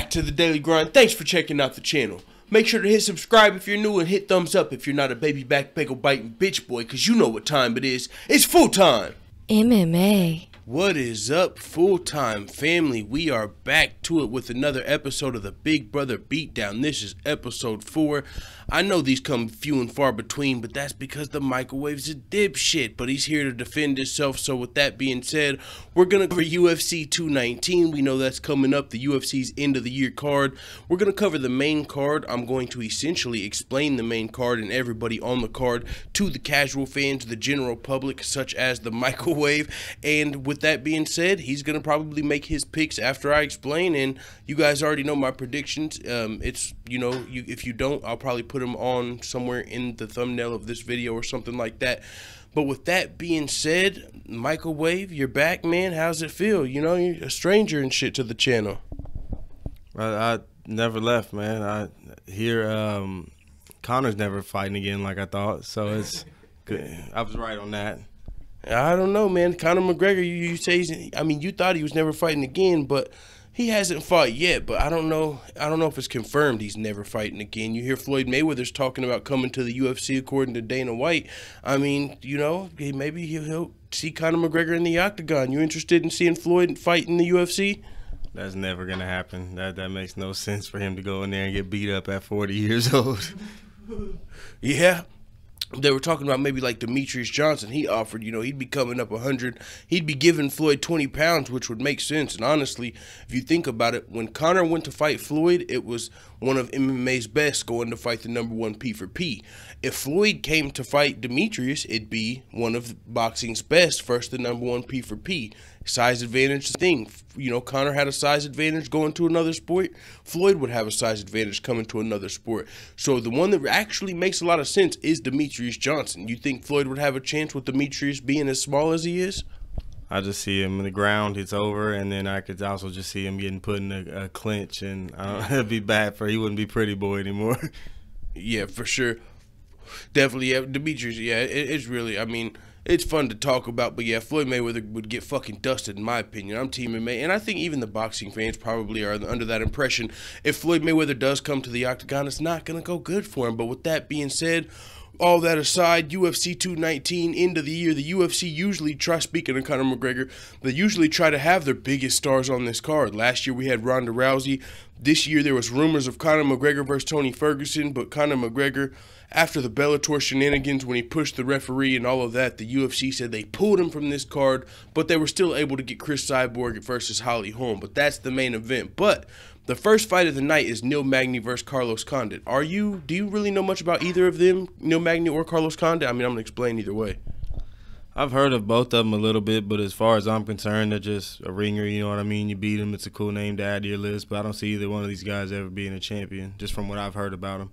back to the Daily Grind. Thanks for checking out the channel. Make sure to hit subscribe if you're new and hit thumbs up if you're not a baby back bagel biting bitch boy, cause you know what time it is. It's full time. MMA. What is up, full-time family? We are back to it with another episode of the Big Brother Beatdown. This is episode 4. I know these come few and far between, but that's because the microwave's a dipshit, but he's here to defend himself. So with that being said, we're going to cover UFC 219. We know that's coming up, the UFC's end of the year card. We're going to cover the main card. I'm going to essentially explain the main card and everybody on the card to the casual fans, the general public, such as the microwave. And with that being said, he's going to probably make his picks after I explain, and you guys already know my predictions. It's, you know, if you don't, I'll probably put them on somewhere in the thumbnail of this video or something like that. But with that being said, microwave, you're back, man. How's it feel? You know, you're a stranger and shit to the channel. I never left, man. I hear Conor's never fighting again like I thought, so it's good. I was right on that. I don't know, man. Conor McGregor, you say he's, I mean, you thought he was never fighting again, but he hasn't fought yet. But I don't know if it's confirmed he's never fighting again. You hear Floyd Mayweather's talking about coming to the UFC according to Dana White. I mean, you know, maybe he'll see Conor McGregor in the octagon. You interested in seeing Floyd fight in the UFC? That's never gonna happen. That makes no sense for him to go in there and get beat up at 40 years old. Yeah. They were talking about maybe like Demetrius Johnson. He offered, you know, he'd be coming up 100. He'd be giving Floyd 20 pounds, which would make sense. And honestly, if you think about it, when Conor went to fight Floyd, it was one of MMA's best going to fight the #1 P for P. If Floyd came to fight Demetrius, it'd be one of boxing's best versus the #1 P for P. Size advantage thing. You know, Conor had a size advantage going to another sport. Floyd would have a size advantage coming to another sport. So the one that actually makes a lot of sense is Demetrius Johnson. You think Floyd would have a chance with Demetrius being as small as he is? I just see him in the ground, it's over, and then I could also just see him getting put in a clinch, and it'd be bad he wouldn't be pretty boy anymore. Yeah, for sure. Definitely, yeah, Demetrius, yeah, it's really, I mean, it's fun to talk about, but yeah, Floyd Mayweather would get fucking dusted in my opinion. I'm Team MMA, and I think even the boxing fans probably are under that impression. If Floyd Mayweather does come to the octagon, it's not going to go good for him. But with that being said, all that aside, UFC 219, end of the year, the UFC usually try, speaking of Conor McGregor, they usually try to have their biggest stars on this card. Last year we had Ronda Rousey. This year there was rumors of Conor McGregor versus Tony Ferguson, but Conor McGregor, after the Bellator shenanigans when he pushed the referee and all of that, the UFC said they pulled him from this card, but they were still able to get Cris Cyborg versus Holm. But that's the main event. But the first fight of the night is Magny versus Carlos Condit. Do you really know much about either of them, Magny or Carlos Condit? I mean, I'm gonna explain either way. I've heard of both of them a little bit, but as far as I'm concerned, they're just a ringer, you know what I mean? You beat them, it's a cool name to add to your list, but I don't see either one of these guys ever being a champion, just from what I've heard about them.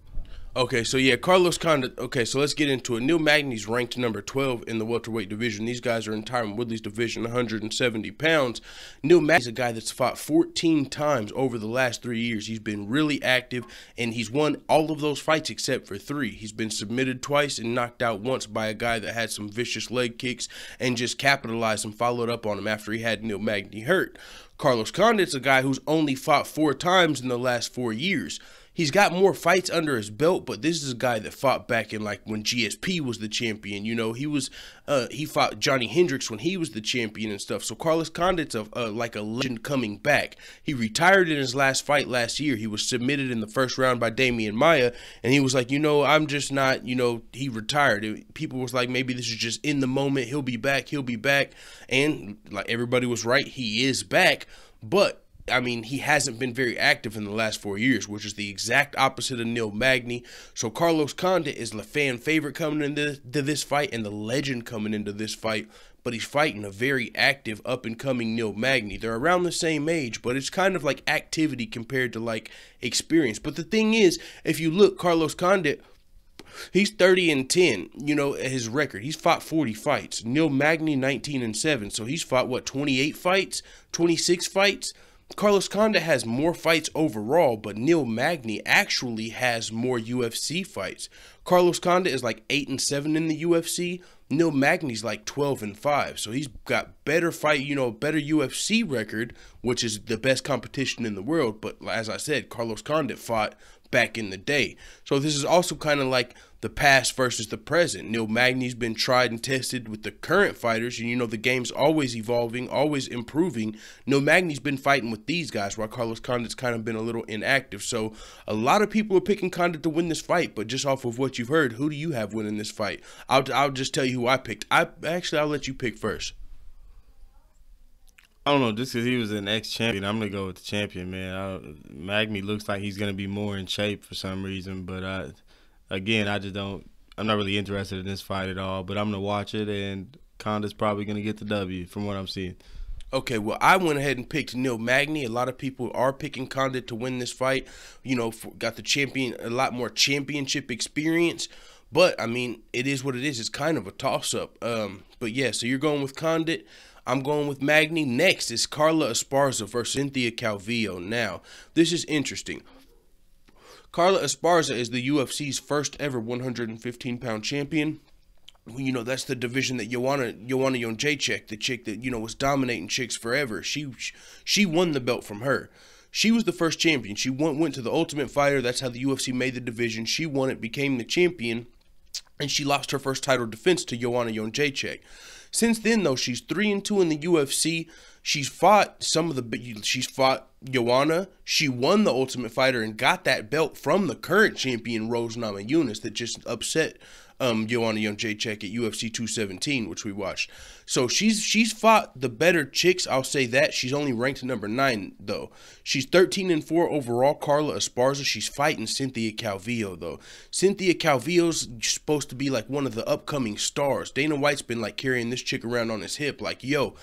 Okay, so yeah, Carlos Condit. Okay, so let's get into it. Magny's ranked number 12 in the welterweight division. These guys are in Tyron Woodley's division, 170 pounds. Magny's a guy that's fought 14 times over the last 3 years. He's been really active, and he's won all of those fights except for 3. He's been submitted twice and knocked out once by a guy that had some vicious leg kicks and just capitalized and followed up on him after he had Magny hurt. Carlos Condit's a guy who's only fought 4 times in the last 4 years. He's got more fights under his belt, but this is a guy that fought back in like when GSP was the champion. You know, he fought Johnny Hendricks when he was the champion and stuff. So Carlos Condit's like a legend coming back. He retired in his last fight last year. He was submitted in the first round by Damian Maia, and he was like, you know, I'm just not, you know, he retired. People was like, maybe this is just in the moment. He'll be back. He'll be back. And like everybody was right, he is back, but I mean, he hasn't been very active in the last 4 years, which is the exact opposite of Magny. So Carlos Condit is the fan favorite coming into this fight and the legend coming into this fight. But he's fighting a very active, up-and-coming Magny. They're around the same age, but it's kind of like activity compared to like experience. But the thing is, if you look, Carlos Condit, he's 30-10, you know, his record. He's fought 40 fights. Magny 19-7, so he's fought, what, 28 fights, 26 fights? Carlos Condit has more fights overall, but Magny actually has more UFC fights. Carlos Condit is like 8-7 in the UFC. Neil Magny's like 12-5, so he's got better fight, better UFC record, which is the best competition in the world. But as I said, Carlos Condit fought back in the day. So this is also kind of like the past versus the present. Neil Magny's been tried and tested with the current fighters, and the game's always evolving, always improving. Neil Magny's been fighting with these guys, while Carlos Condit's kind of been a little inactive. So a lot of people are picking Condit to win this fight, but just off of what you've heard, who do you have winning this fight? I'll just tell you who I picked. I'll let you pick first. I don't know, just because he was an ex-champion, I'm going to go with the champion, man. Magny looks like he's going to be more in shape for some reason, but again, I'm not really interested in this fight at all, but I'm going to watch it, and Condit's probably going to get the W from what I'm seeing. Okay, well, I went ahead and picked Neil Magny. A lot of people are picking Condit to win this fight. Got the champion, a lot more championship experience. But, I mean, it is what it is. It's kind of a toss-up. But, yeah, so you're going with Condit. I'm going with Magny. Next is Carla Esparza versus Cynthia Calvillo. Now, this is interesting. Carla Esparza is the UFC's first ever 115-pound champion. That's the division that Joanna Jędrzejczyk, the chick that, was dominating chicks forever. She won the belt from her. She was the first champion. She went to the Ultimate Fighter. That's how the UFC made the division. She won it, became the champion, and she lost her first title defense to Joanna Jędrzejczyk. Since then, though, she's 3-2 in the UFC. She's fought Joanna. She won the Ultimate Fighter and got that belt from the current champion, Rose Namajunas, that just upset Joanna Jędrzejczyk at UFC 217, which we watched. So she's fought the better chicks, I'll say that. She's only ranked number 9, though. She's 13-4 overall, Carla Esparza. She's fighting Cynthia Calvillo, though. Cynthia Calvillo's supposed to be like one of the upcoming stars. Dana White's been like carrying this chick around on his hip, like, yo,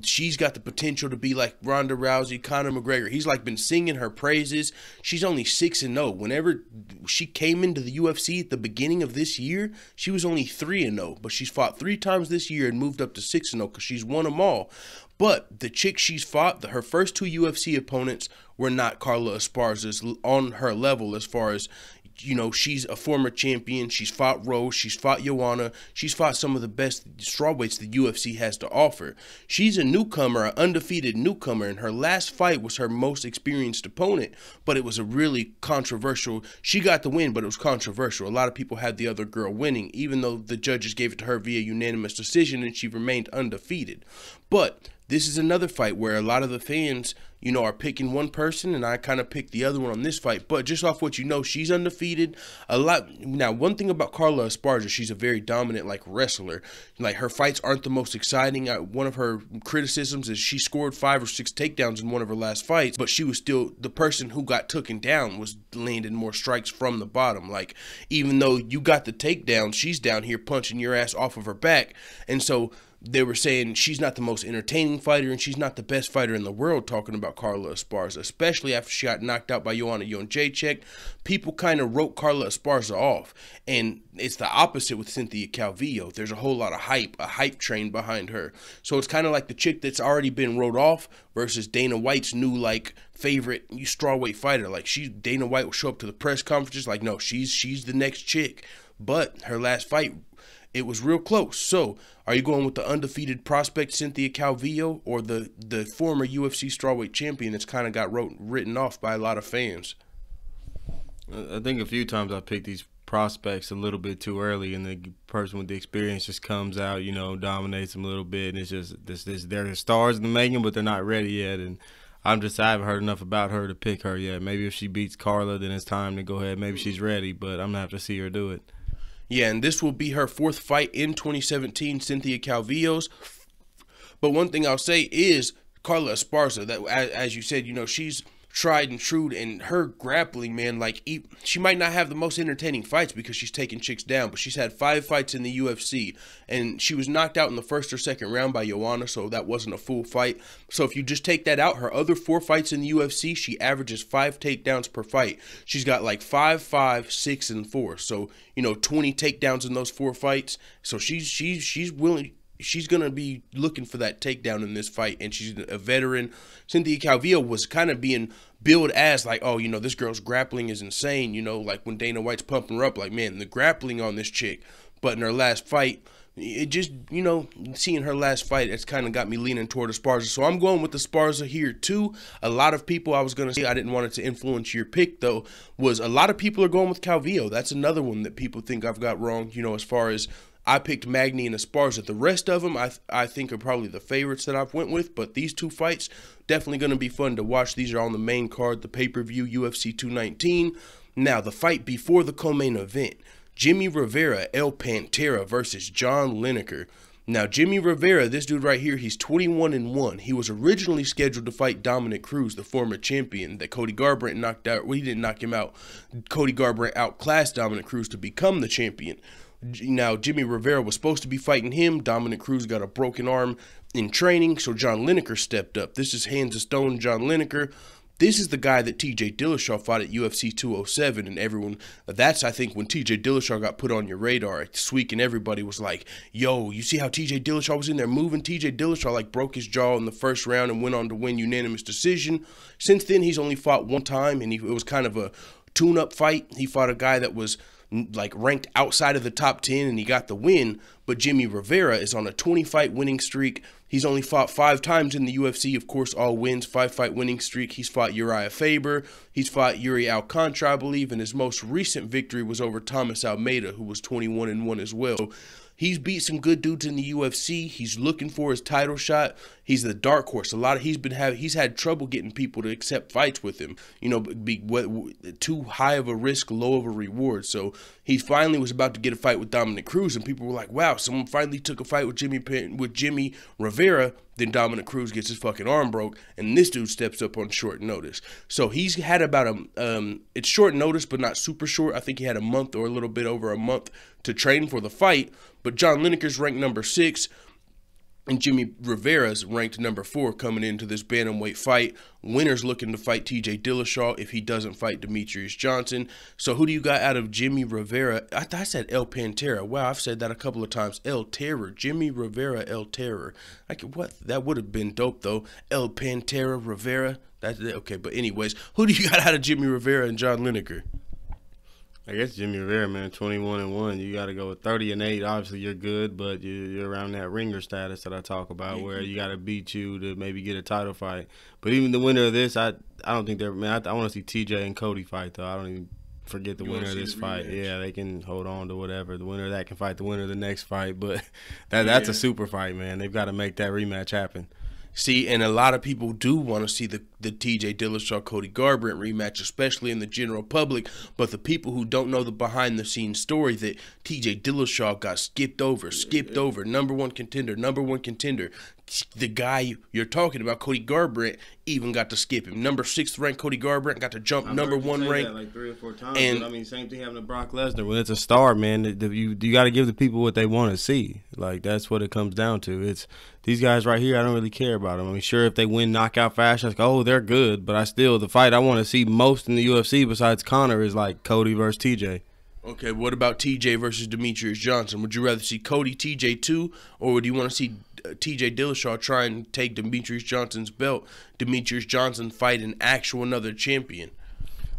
she's got the potential to be like Ronda Rousey, Conor McGregor. He's like been singing her praises. She's only 6-0. Whenever she came into the UFC at the beginning of this year, she was only 3-0, but she's fought 3 times this year and moved up to 6-0 because she's won them all. But the chick she's fought, her first 2 UFC opponents were not Carla Esparza's on her level as far as, she's a former champion. She's fought Rose. She's fought Joanna. She's fought some of the best strawweights the UFC has to offer. She's a newcomer, an undefeated newcomer, and her last fight was her most experienced opponent, but it was a really controversial. She got the win, but it was controversial. A lot of people had the other girl winning, even though the judges gave it to her via unanimous decision, and she remained undefeated. But this is another fight where a lot of the fans, are picking one person, and I kind of picked the other one on this fight. But just off what she's undefeated. Now, one thing about Carla Esparza, she's a very dominant, wrestler. Her fights aren't the most exciting. One of her criticisms is she scored 5 or 6 takedowns in one of her last fights, but she was still the person who got taken down was landing more strikes from the bottom. Even though you got the takedown, she's down here punching your ass off of her back. And so they were saying she's not the most entertaining fighter and she's not the best fighter in the world, talking about Carla Esparza, especially after she got knocked out by Joanna Jędrzejczyk. People kind of wrote Carla Esparza off, and it's the opposite with Cynthia Calvillo. There's a whole lot of hype, a hype train behind her. So it's kind of like the chick that's already been wrote off versus Dana White's new favorite strawweight fighter. Dana White will show up to the press conferences no, she's the next chick. But her last fight, it was real close. So, are you going with the undefeated prospect Cynthia Calvillo or the former UFC strawweight champion that's kind of got written off by a lot of fans? I think a few times I picked these prospects a little bit too early, and the person with the experience just comes out, dominates them a little bit, and it's just they're the stars in the making, but they're not ready yet. And I haven't heard enough about her to pick her yet. Maybe if she beats Carla, then it's time to go ahead. Maybe she's ready, but I'm gonna have to see her do it. Yeah, and this will be her 4th fight in 2017, Cynthia Calvillo's. But one thing I'll say is Carla Esparza, that as you said, she's tried and true, and her grappling, man, she might not have the most entertaining fights because she's taking chicks down, but she's had 5 fights in the UFC, and she was knocked out in the 1st or 2nd round by Joanna, so that wasn't a full fight. So if you just take that out, her other 4 fights in the UFC, she averages 5 takedowns per fight. She's got 5, 6, and 4, so 20 takedowns in those 4 fights. So she's willing. She's going to be looking for that takedown in this fight, and she's a veteran. Cynthia Calvillo was kind of being billed as this girl's grappling is insane, when Dana White's pumping her up, man, the grappling on this chick. But in her last fight, It just, you know, seeing her last fight, it's kind of got me leaning toward Esparza. So I'm going with Esparza here too. A lot of people, I was going to say, I didn't want it to influence your pick though, was a lot of people are going with Calvillo. That's another one that people think I've got wrong, you know, as far as I picked Magny and Esparza. The rest of them I think are probably the favorites that I've went with, but these two fights, definitely going to be fun to watch. These are on the main card, the pay-per-view, UFC 219. Now, the fight before the co-main event, Jimmy Rivera, El Pantera versus John Lineker. Now, Jimmy Rivera, this dude right here, he's 21-1. He was originally scheduled to fight Dominic Cruz, the former champion that Cody Garbrandt knocked out. Well, he didn't knock him out. Cody Garbrandt outclassed Dominic Cruz to become the champion. Now, Jimmy Rivera was supposed to be fighting him. Dominic Cruz got a broken arm in training, so John Lineker stepped up. This is hands of stone John Lineker. This is the guy that TJ Dillashaw fought at UFC 207, and everyone, that's, I think, when TJ Dillashaw got put on your radar. Sweek and everybody was like, yo, you see how TJ Dillashaw was in there moving? TJ Dillashaw, like, broke his jaw in the first round and went on to win unanimous decision. Since then, he's only fought one time, and it was kind of a tune-up fight. He fought a guy that was like ranked outside of the top 10, and he got the win. But Jimmy Rivera is on a 20-fight winning streak. He's only fought 5 times in the UFC, of course, all wins, 5-fight winning streak. He's fought Uriah Faber. He's fought Yuri Alcantara, I believe, and his most recent victory was over Thomas Almeida, who was 21-1 as well. So he's beat some good dudes in the UFC. He's looking for his title shot. He's the dark horse. He's had trouble getting people to accept fights with him. You know, too high of a risk, low of a reward. So he finally was about to get a fight with Dominic Cruz, and people were like, "Wow, someone finally took a fight with Jimmy Rivera." Then Dominic Cruz gets his fucking arm broke, and this dude steps up on short notice. So he's had about it's short notice, but not super short. I think he had a month or a little bit over a month to train for the fight. But John Lineker's ranked number 6. And Jimmy Rivera's ranked number 4 coming into this bantamweight fight. Winner's looking to fight TJ Dillashaw if he doesn't fight Demetrius Johnson. So who do you got out of Jimmy Rivera? I said El Pantera. Wow, I've said that a couple of times. El Terror. Jimmy Rivera, El Terror. What? That would have been dope, though. El Pantera Rivera. That's okay, but anyways, who do you got out of Jimmy Rivera and John Lineker? I guess Jimmy Rivera, man, 21-1. You got to go with 30-8. Obviously, you're good, but you're around that ringer status that I talk about, where you got to beat you to maybe get a title fight. But even the winner of this, I don't think they're. Man, I want to see TJ and Cody fight though. I don't even forget the winner of this fight. Yeah, they can hold on to whatever. The winner of that can fight the winner of the next fight. But that's a super fight, man. They've got to make that rematch happen. See, and a lot of people do want to see the TJ Dillashaw-Cody Garbrandt rematch, especially in the general public. But the people who don't know the behind-the-scenes story that TJ Dillashaw got skipped over, number one contender. The guy you're talking about, Cody Garbrandt, even got to skip him. Number 6th ranked Cody Garbrandt got to jump number 1 rank. Like 3 or 4 times. And I mean, same thing happened to Brock Lesnar. When it's a star, man, you got to give the people what they want to see. Like, that's what it comes down to. It's these guys right here. I don't really care about them. I mean, sure, if they win knockout fashion, I was like, oh, they're good. But the fight I want to see most in the UFC besides Conor is like Cody versus TJ. Okay, what about TJ versus Demetrius Johnson? Would you rather see Cody TJ too, or would you want to see TJ Dillashaw try and take Demetrius Johnson's belt? Demetrius Johnson fight an actual another champion.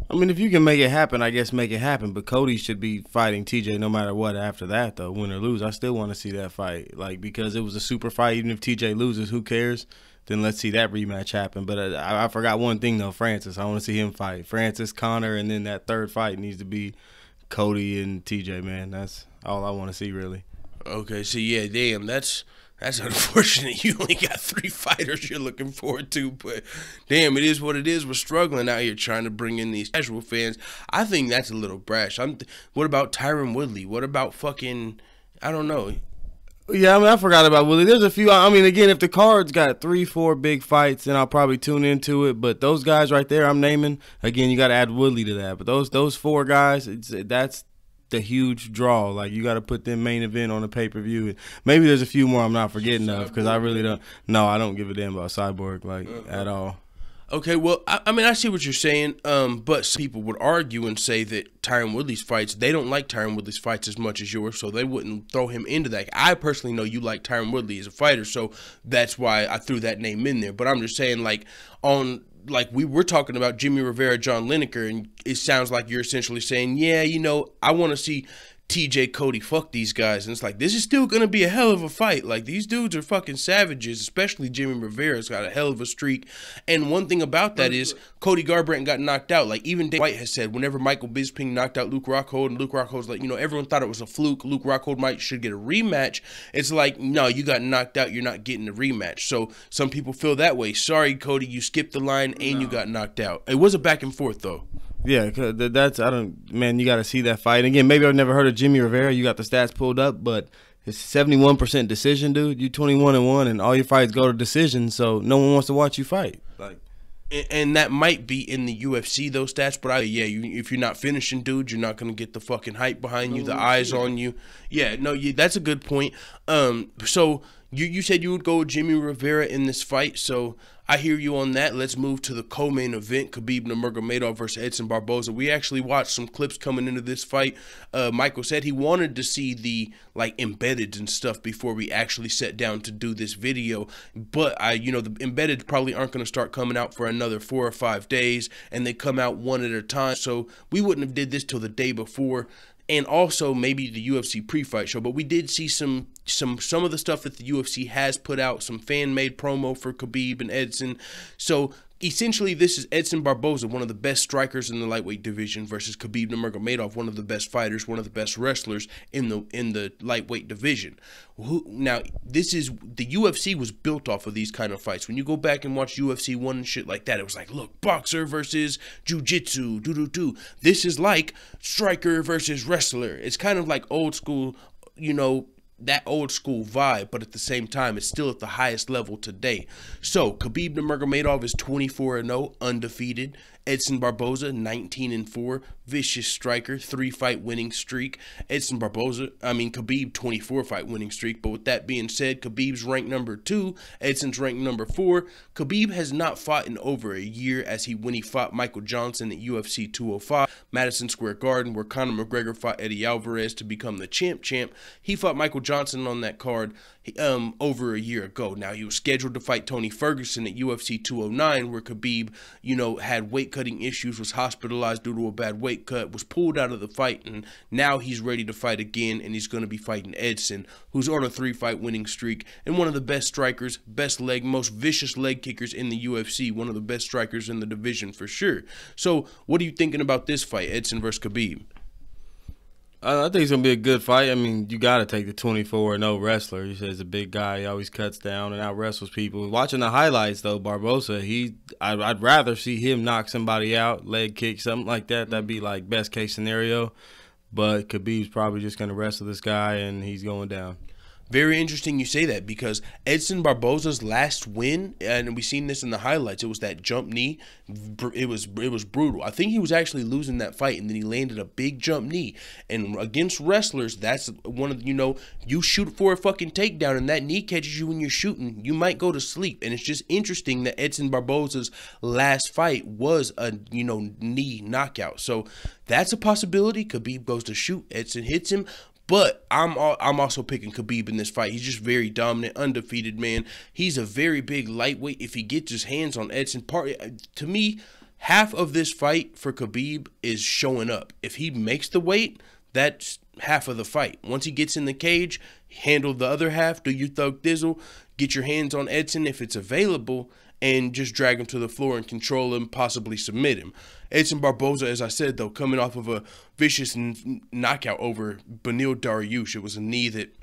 I mean, if you can make it happen, I guess make it happen. But Cody should be fighting TJ no matter what after that, though, win or lose. I still want to see that fight, like, because it was a super fight. Even if TJ loses, who cares? Then let's see that rematch happen. But I forgot one thing, though, Francis. I want to see him fight. Francis, Conor, and then that third fight needs to be Cody and TJ, man. That's all I want to see, really. Okay, so yeah, damn, that's unfortunate. You only got 3 fighters you're looking forward to, but damn, it is what it is. We're struggling out here trying to bring in these casual fans. I think that's a little brash. What about Tyron Woodley? What about fucking, I don't know. Yeah, I mean, I forgot about Woodley. There's a few. I mean, again, if the card's got 3-4 big fights, then I'll probably tune into it. But those guys right there I'm naming, again, you got to add Woodley to that. But those 4 guys, that's the huge draw. Like, you got to put them main event on the pay-per-view. Maybe there's a few more I'm not forgetting of, because I really don't. No, I don't give a damn about Cyborg, like, at all. Okay, well, I mean, I see what you're saying, but some people would argue and say that Tyron Woodley's fights, they don't like Tyron Woodley's fights as much as yours, so they wouldn't throw him into that. I personally know you like Tyron Woodley as a fighter, so that's why I threw that name in there. But I'm just saying, like, we were talking about Jimmy Rivera, John Lineker, and it sounds like you're essentially saying, yeah, you know, I want to see TJ, Cody, fuck these guys. And it's like, this is still going to be a hell of a fight. Like, these dudes are fucking savages, especially Jimmy Rivera's got a hell of a streak. And one thing about that is Cody Garbrandt got knocked out. Like, even Dana White has said, whenever Michael Bisping knocked out Luke Rockhold, and Luke Rockhold's like, you know, everyone thought it was a fluke. Luke Rockhold should get a rematch. It's like, no, you got knocked out. You're not getting a rematch. So some people feel that way. Sorry, Cody, you skipped the line and you got knocked out. It was a back and forth, though. Yeah, cause that's man, you got to see that fight. Again, maybe I've never heard of Jimmy Rivera. You got the stats pulled up, but it's 71% decision, dude. You 21-1, and all your fights go to decision, so no one wants to watch you fight. Like, and that might be in the UFC, those stats, but if you're not finishing dudes, you're not gonna get the fucking hype behind you, the eyes on you. Yeah, no, that's a good point. So you said you would go with Jimmy Rivera in this fight, so I hear you on that. Let's move to the co-main event, Khabib Nurmagomedov versus Edson Barboza. We actually watched some clips coming into this fight. Michael said he wanted to see the embedded and stuff before we actually sat down to do this video, but the embedded probably aren't going to start coming out for another 4 or 5 days, and they come out one at a time, so we wouldn't have did this till the day before. And also maybe the UFC pre-fight show, but we did see some of the stuff that the UFC has put out, some fan-made promo for Khabib and Edson. So essentially, this is Edson Barboza, one of the best strikers in the lightweight division, versus Khabib Nurmagomedov, one of the best fighters, one of the best wrestlers in the lightweight division. Now, the UFC was built off of these kind of fights. When you go back and watch UFC 1 and shit like that, it was like, look, boxer versus jiu-jitsu, This is like striker versus wrestler. It's kind of like old school, that old school vibe, but at the same time, it's still at the highest level today. So, Khabib Nurmagomedov is 24-0, undefeated. Edson Barboza, 19-4, vicious striker, 3-fight winning streak. Khabib, 24-fight winning streak. But with that being said, Khabib's ranked number 2, Edson's ranked number 4. Khabib has not fought in over a year, when he fought Michael Johnson at UFC 205, Madison Square Garden, where Conor McGregor fought Eddie Alvarez to become the champ. He fought Michael Johnson on that card over a year ago. Now, he was scheduled to fight Tony Ferguson at UFC 209, where Khabib, had weight cutting issues, was hospitalized due to a bad weight cut, was pulled out of the fight, and now he's ready to fight again, and he's going to be fighting Edson, who's on a 3-fight winning streak, and one of the best strikers, most vicious leg kickers in the UFC, one of the best strikers in the division for sure. So, what are you thinking about this fight, Edson versus Khabib? I think it's going to be a good fight. I mean, you got to take the 24-0 wrestler. He says a big guy. He always cuts down and out wrestles people. Watching the highlights, though, Barboza, I'd rather see him knock somebody out, leg kick, something like that. That'd be like best case scenario. But Khabib's probably just going to wrestle this guy, and he's going down. Very interesting you say that, because Edson Barboza's last win, and we've seen this in the highlights, it was that jump knee. It was brutal. I think he was actually losing that fight, and then he landed a big jump knee. And against wrestlers, that's one of you shoot for a fucking takedown, and that knee catches you when you're shooting, you might go to sleep. And it's just interesting that Edson Barboza's last fight was a knee knockout. So that's a possibility. Khabib goes to shoot, Edson hits him. But I'm also picking Khabib in this fight. He's just very dominant, undefeated, man. He's a very big lightweight. If he gets his hands on Edson, to me, half of this fight for Khabib is showing up. If he makes the weight, that's half of the fight. Once he gets in the cage, handle the other half, do your thug thizzle, get your hands on Edson if it's available, and just drag him to the floor and control him, possibly submit him. Edson Barboza, as I said, though, coming off of a vicious knockout over Beneil Dariush. It was a knee that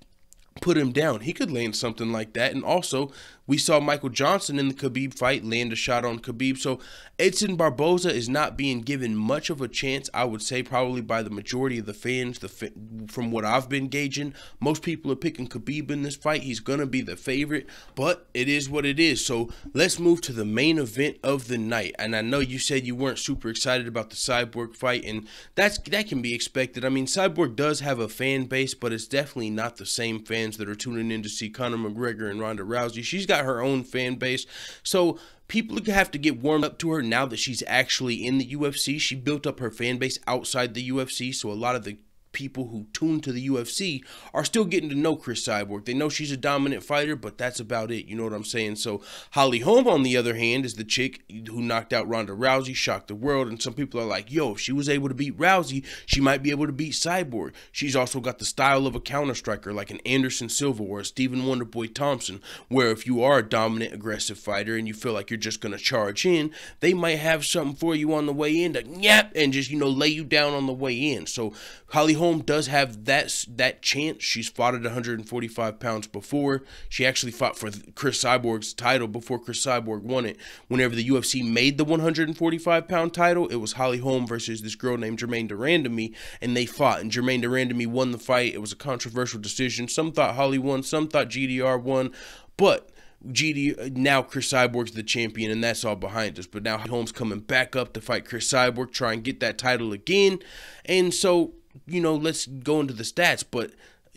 put him down. He could land something like that. And also, we saw Michael Johnson in the Khabib fight land a shot on Khabib. So Edson Barboza is not being given much of a chance, I would say, probably by the majority of the fans. From what I've been gauging, most people are picking Khabib in this fight. He's going to be the favorite, but it is what it is. So let's move to the main event of the night. And I know you said you weren't super excited about the Cyborg fight, and that can be expected. I mean, Cyborg does have a fan base, but it's definitely not the same fans that are tuning in to see Conor McGregor and Ronda Rousey. She's got her own fan base, so people have to get warmed up to her now that she's actually in the UFC. She built up her fan base outside the UFC, so a lot of the people who tune to the UFC are still getting to know Cris Cyborg. They know she's a dominant fighter, but that's about it. You know what I'm saying? So Holly Holm, on the other hand, is the chick who knocked out Ronda Rousey, shocked the world, and some people are like, yo, if she was able to beat Rousey, she might be able to beat Cyborg. She's also got the style of a counter striker like an Anderson Silva or a Stephen Wonderboy Thompson, where if you are a dominant, aggressive fighter and you feel like you're just going to charge in, they might have something for you on the way in to yap and just, you know, lay you down on the way in. So Holly Holm does have that chance. She's fought at 145 pounds before. She actually fought for Cris Cyborg's title before Cris Cyborg won it. Whenever the UFC made the 145-pound title, it was Holly Holm versus this girl named Germaine Durandamy, and they fought, and Germaine Durandamy won the fight. It was a controversial decision. Some thought Holly won, some thought GDR won, but now Cris Cyborg's the champion, and that's all behind us. But now Holm's coming back up to fight Cris Cyborg, try and get that title again. And so, you know, let's go into the stats. But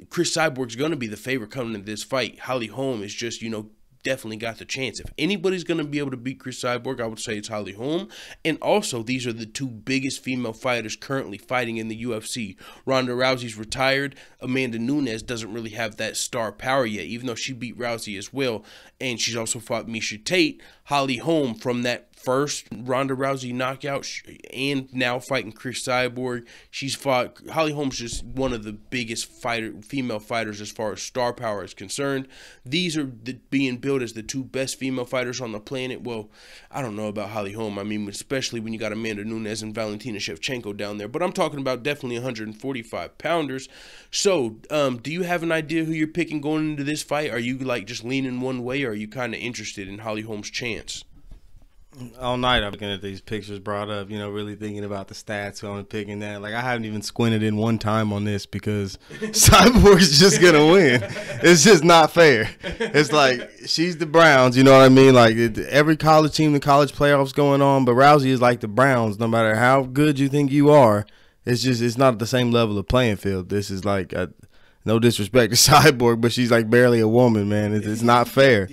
Cris Cyborg's going to be the favorite coming into this fight. Holly Holm is just, you know, definitely got the chance. If anybody's going to be able to beat Cris Cyborg, I would say it's Holly Holm. And also, these are the two biggest female fighters currently fighting in the UFC. Ronda Rousey's retired. Amanda Nunes doesn't really have that star power yet, even though she beat Rousey as well. And she's also fought Miesha Tate. Holly Holm, from that first Ronda Rousey knockout and now fighting Cris Cyborg, she's fought. Holly Holm's just one of the biggest female fighters as far as star power is concerned. These are being billed as the two best female fighters on the planet. Well, I don't know about Holly Holm. I mean, especially when you got Amanda Nunes and Valentina Shevchenko down there. But I'm talking about definitely 145 pounders. So, do you have an idea who you're picking going into this fight? Are you like just leaning one way, or are you kind of interested in Holly Holm's chance? All night I'm looking at these pictures brought up, you know, really thinking about the stats, who I'm picking that. Like, I haven't even squinted in one time on this because Cyborg's just going to win. It's just not fair. It's like, she's the Browns, you know what I mean? Like, every college team, the college playoffs going on, but Rousey is like the Browns. No matter how good you think you are, it's not at the same level of playing field. This is like, no disrespect to Cyborg, but she's like barely a woman, man. It's not fair.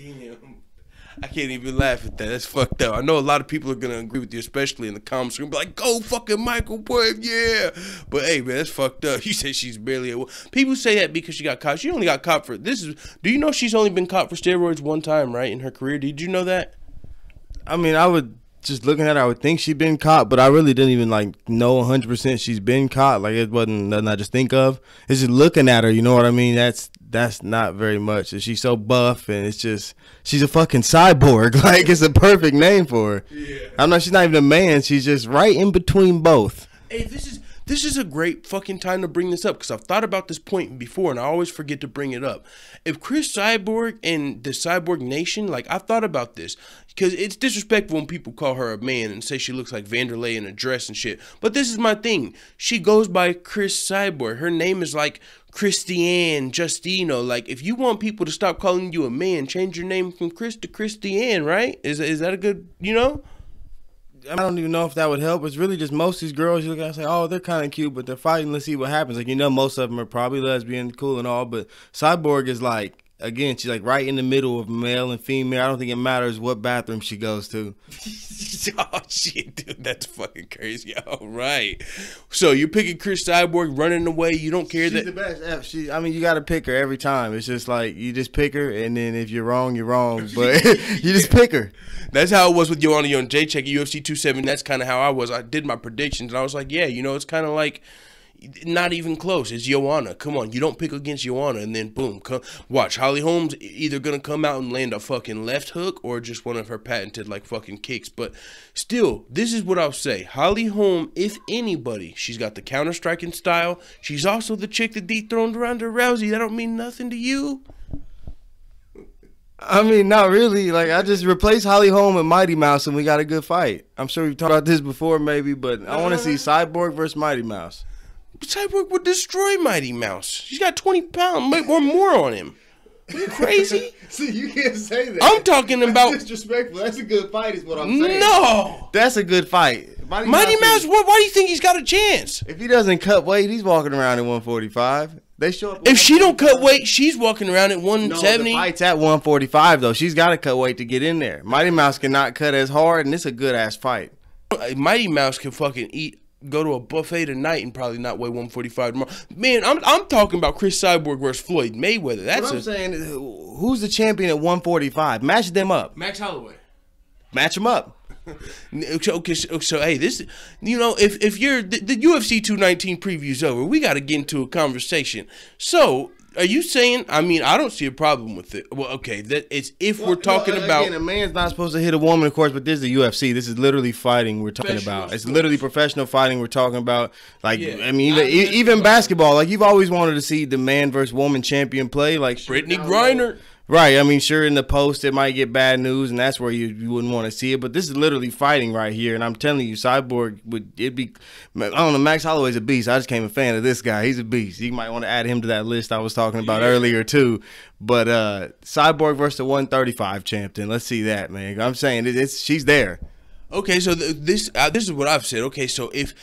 I can't even laugh at that. That's fucked up. I know a lot of people are going to agree with you, especially in the comments. They're going to be like, go fucking Michael Boyd, yeah. But, hey, man, that's fucked up. You said she's barely a woman. People say that because she got caught. She only got caught for this. Do you know she's only been caught for steroids one time, right, in her career? Did you know that? I mean, I would, just looking at her, I would think she'd been caught, but I really didn't even, like, know 100% she's been caught. Like, it wasn't nothing I just think of. It's just looking at her, you know what I mean? That's not very much. She's so buff, and it's just, she's a fucking cyborg. Like, it's a perfect name for her. Yeah. She's not even a man. She's just right in between both. Hey, this is a great fucking time to bring this up, because I've thought about this point before, and I always forget to bring it up. If Cris Cyborg and the Cyborg Nation, like, I've thought about this, because it's disrespectful when people call her a man and say she looks like Vanderlei in a dress and shit. But this is my thing. She goes by Cris Cyborg. Her name is like Christiane, Justino. Like, if you want people to stop calling you a man, change your name from Chris to Christiane, right? Is that a good, you know? I don't even know if that would help. It's really just most of these girls, you look at and say, oh, they're kind of cute, but they're fighting. Let's see what happens. Like, you know, most of them are probably lesbian, cool and all, but Cyborg is like, again, she's like right in the middle of male and female. I don't think it matters what bathroom she goes to. Oh, shit, dude, that's fucking crazy. All right. So you're picking Cris Cyborg, running away. You don't care that. She's the best. I mean, you got to pick her every time. It's just like, you just pick her, and then if you're wrong, you're wrong. But you just pick her. That's how it was with Joanna Jędrzejczyk at UFC 270. That's kind of how I was. I did my predictions, and I was like, yeah, you know, it's kind of like, not even close. It's Joanna. Come on, you don't pick against Joanna, and then boom, watch. Holly Holm's either gonna come out and land a fucking left hook or just one of her patented like fucking kicks. But still, this is what I'll say. Holly Holm, if anybody, she's got the counter striking style. She's also the chick that dethroned Ronda Rousey. That don't mean nothing to you. I mean, not really. Like, I just replaced Holly Holm with Mighty Mouse, and we got a good fight. I'm sure we've talked about this before, maybe, but I want to see Cyborg versus Mighty Mouse. Cyborg would destroy Mighty Mouse. She's got 20 pounds or more on him. Are you crazy? See, you can't say that. I'm talking about... That's disrespectful. That's a good fight is what I'm saying. No! That's a good fight. Mighty Mouse, why do you think he's got a chance? If he doesn't cut weight, he's walking around at 145. They show up. If she don't cut weight, she's walking around at 170. No, the fight's at 145, though. She's got to cut weight to get in there. Mighty Mouse cannot cut as hard, and it's a good-ass fight. Mighty Mouse can fucking eat go to a buffet tonight and probably not weigh 145 tomorrow. Man, I'm talking about Cris Cyborg versus Floyd Mayweather. That's what I'm saying. Who's the champion at 145? Match them up. Max Holloway. Match them up. Okay, so hey, this, you know, if you're the UFC 219 preview's over, we got to get into a conversation. So, are you saying? I mean, I don't see a problem with it. Well, okay, that it's if we're talking about again, a man's not supposed to hit a woman, of course, but this is the UFC. This is literally fighting we're talking about. It's literally professional fighting we're talking about. Like, yeah, I mean, even basketball. Like, you've always wanted to see the man versus woman champion play. Like Brittany Griner. Right, I mean, sure, in the post it might get bad news, and that's where you wouldn't want to see it. But this is literally fighting right here, and I'm telling you, Cyborg it'd be. I don't know, Max Holloway's a beast. I just became a fan of this guy. He's a beast. You might want to add him to that list I was talking about earlier too. But Cyborg versus the 135 champion. Let's see that, man. I'm saying she's there. Okay, so this is what I've said. Okay, so if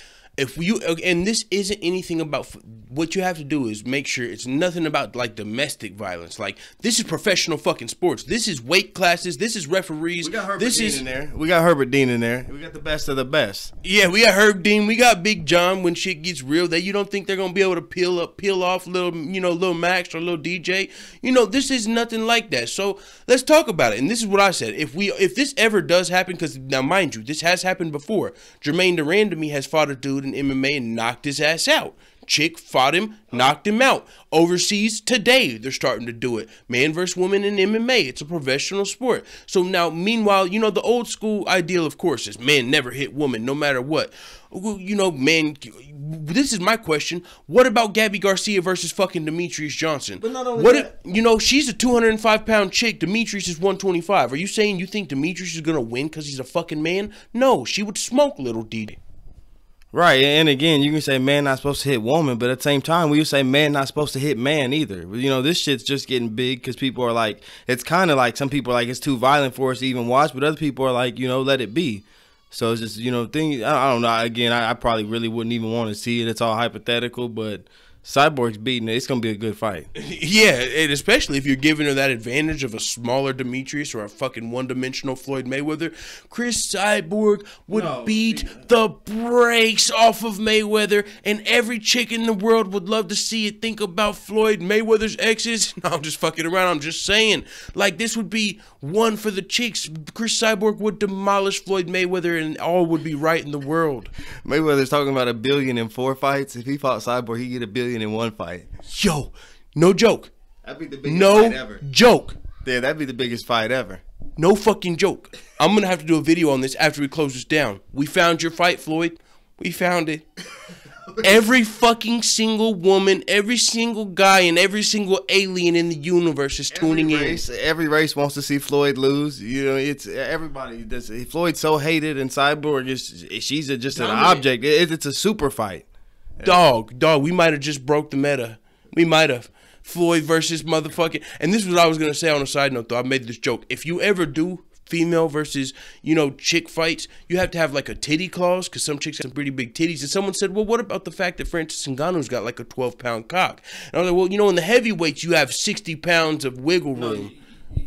you, and this isn't anything about, what you have to do is make sure it's nothing about like domestic violence. Like, this is professional fucking sports. This is weight classes. This is referees. We got Herbert Dean in there. We got Herbert Dean in there. We got the best of the best. Yeah, we got Herb Dean. We got Big John when shit gets real. That you don't think they're gonna be able to peel off little, you know, little Max or little DJ. You know, this is nothing like that. So let's talk about it. And this is what I said. If this ever does happen, because now mind you, this has happened before. Jermaine Durandamy has fought a dude in MMA and knocked his ass out. Chick fought him, knocked him out. Overseas today, they're starting to do it. Man versus woman in MMA. It's a professional sport. So now, meanwhile, you know, the old school ideal, of course, is man never hit woman, no matter what. You know, man, this is my question. What about Gabby Garcia versus fucking Demetrius Johnson? But not only that, you know, she's a 205-pound chick. Demetrius is 125. Are you saying you think Demetrius is going to win because he's a fucking man? No, she would smoke little D. Right, and again, you can say man not supposed to hit woman, but at the same time, we would say man not supposed to hit man either. You know, this shit's just getting big because people are like, it's kind of like, some people are like, it's too violent for us to even watch, but other people are like, you know, let it be. So it's just, you know, I don't know. Again, I probably really wouldn't even want to see it. It's all hypothetical, but Cyborg's beating it. It's going to be a good fight. Yeah, and especially if you're giving her that advantage of a smaller Demetrius or a fucking one-dimensional Floyd Mayweather. Cris Cyborg would beat the brakes off of Mayweather, and every chick in the world would love to see it. Think about Floyd Mayweather's exes. No, I'm just fucking around. I'm just saying. Like, this would be one for the chicks. Cris Cyborg would demolish Floyd Mayweather, and all would be right in the world. Mayweather's talking about $1 billion in 4 fights. If he fought Cyborg, he'd get $1 billion in 1 fight. Yo, no joke. That'd be the biggest fight ever. No joke. Yeah, that'd be the biggest fight ever. No fucking joke. I'm going to have to do a video on this after we close this down. We found your fight, Floyd. We found it. Every fucking single woman, every single guy, and every single alien in the universe is tuning in. Every race wants to see Floyd lose. You know, it's everybody. Floyd's so hated, and Cyborg she's just an object. It's a super fight. Dog, we might have just broke the meta. We might have. Floyd versus motherfucking. And this is what I was going to say on a side note, though. I made this joke. If you ever do female versus, you know, chick fights, you have to have like a titty clause because some chicks have some pretty big titties. And someone said, well, what about the fact that Francis Ngannou's got like a 12-pound cock? And I was like, well, you know, in the heavyweights, you have 60 pounds of wiggle room.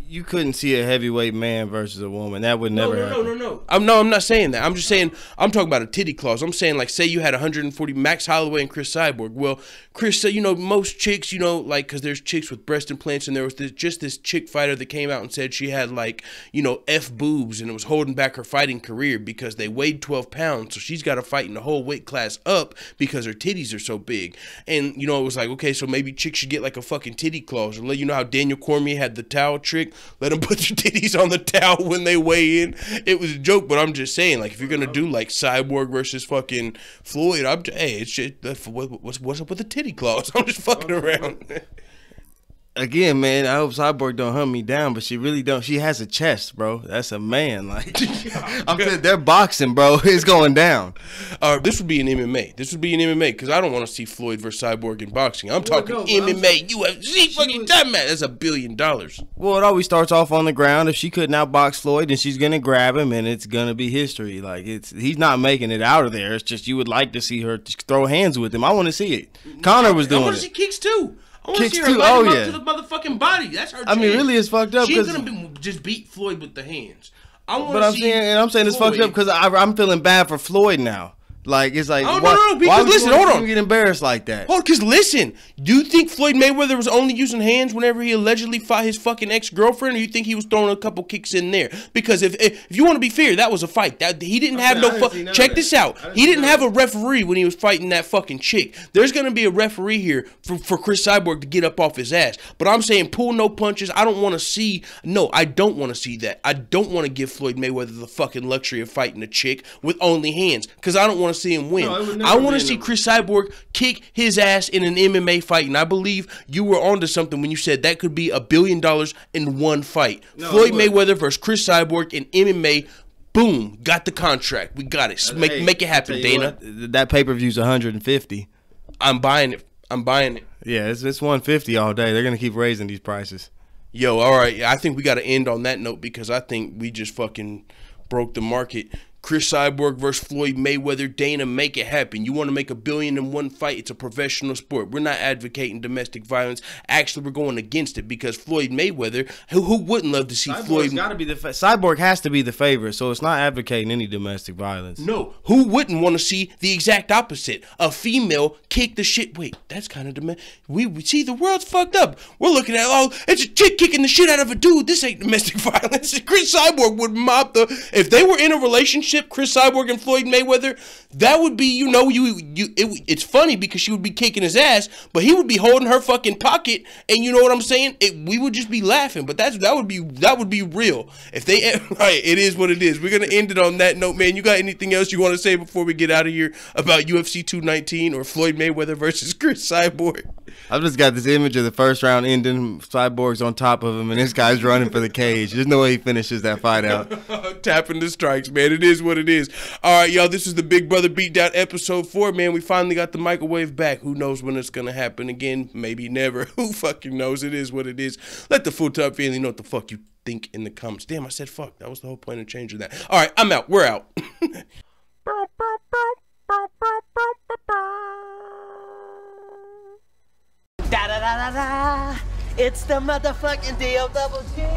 You couldn't see a heavyweight man versus a woman. That would never happen. No. I'm not saying that. I'm just saying, I'm talking about a titty clause. I'm saying, like, say you had 140, Max Holloway and Cris Cyborg. Well, Chris said, you know, most chicks, you know, like, because there's chicks with breast implants, and there was just this chick fighter that came out and said she had, like, you know, F boobs, and it was holding back her fighting career because they weighed 12 pounds. So she's got to fight in the whole weight class up because her titties are so big. And, you know, it was like, okay, so maybe chicks should get, like, a fucking titty clause. Or let you know how Daniel Cormier had the towel trick. Let them put their titties on the towel when they weigh in. It was a joke, but I'm just saying, like, if you're gonna do like Cyborg versus fucking Floyd, hey, it's shit. What's up with the titty clause? I'm just fucking around. Again, man, I hope Cyborg don't hunt me down, but she really don't. She has a chest, bro. That's a man. Like, I'm saying, they're boxing, bro. It's going down. This would be an MMA. This would be an MMA because I don't want to see Floyd versus Cyborg in boxing. I'm talking MMA, UFC, fucking time, man. That's $1 billion. Well, it always starts off on the ground. If she couldn't outbox Floyd, then she's gonna grab him, and it's gonna be history. Like, he's not making it out of there. It's just you would like to see her throw hands with him. I want to see it. Connor was doing it. I want to see kicks too. Kicks too. Oh yeah. To the motherfucking body. That's her. I mean, really, it's fucked up. She's gonna just beat Floyd with the hands. I'm saying it's fucked up because I'm feeling bad for Floyd now. Like, it's like, Oh, no, because listen, hold on. You get embarrassed like that? Oh, because listen, do you think Floyd Mayweather was only using hands whenever he allegedly fought his fucking ex-girlfriend, or you think he was throwing a couple kicks in there? Because if you want to be fair, that was a fight. He didn't have no check this out. He didn't have a referee when he was fighting that fucking chick. There's gonna be a referee here for Cris Cyborg to get up off his ass. But I'm saying pull no punches. I don't want to see. No, I don't want to see that. I don't want to give Floyd Mayweather the fucking luxury of fighting a chick with only hands, because I don't want to see him win. No, I want to see Cris Cyborg kick his ass in an MMA fight, and I believe you were onto something when you said that could be $1 billion in one fight. No, Floyd Mayweather versus Cris Cyborg in MMA. Boom, got the contract. We got it. Make it happen, Dana. What, that pay-per-view's 150. I'm buying it. I'm buying it. Yeah, it's 150 all day. They're gonna keep raising these prices. Yo, all right. I think we got to end on that note, because I think we just fucking broke the market. Cris Cyborg versus Floyd Mayweather. Dana, make it happen. You want to make $1 billion in one fight? It's a professional sport. We're not advocating domestic violence. Actually, we're going against it, because Floyd Mayweather, who wouldn't love to see Floyd? Cyborg has to be the favorite, so it's not advocating any domestic violence. No, who wouldn't want to see the exact opposite? A female kick the shit. Wait, that's kind of domestic. We see the world's fucked up. We're looking at, oh, it's a chick kicking the shit out of a dude. This ain't domestic violence. Cris Cyborg would mop the. If they were in a relationship, Cris Cyborg and Floyd Mayweather, that would be, you know, it's funny because she would be kicking his ass, but he would be holding her fucking pocket, and you know what I'm saying? We would just be laughing, but that would be real. If they, right, it is what it is. We're gonna end it on that note, man. You got anything else you want to say before we get out of here about UFC 219 or Floyd Mayweather versus Cris Cyborg? I've just got this image of the first round ending. Cyborg's on top of him, and this guy's running for the cage. There's no way he finishes that fight out. Tapping the strikes, man. It is what it is. All right, y'all. This is the Big Brother Beatdown episode 4, man. We finally got the microwave back. Who knows when it's gonna happen again? Maybe never. Who fucking knows? It is what it is. Let the full-time family know what the fuck you think in the comments. Damn, I said fuck. That was the whole point of changing that. All right, I'm out. We're out. Da da da da da. It's the motherfucking DOWG.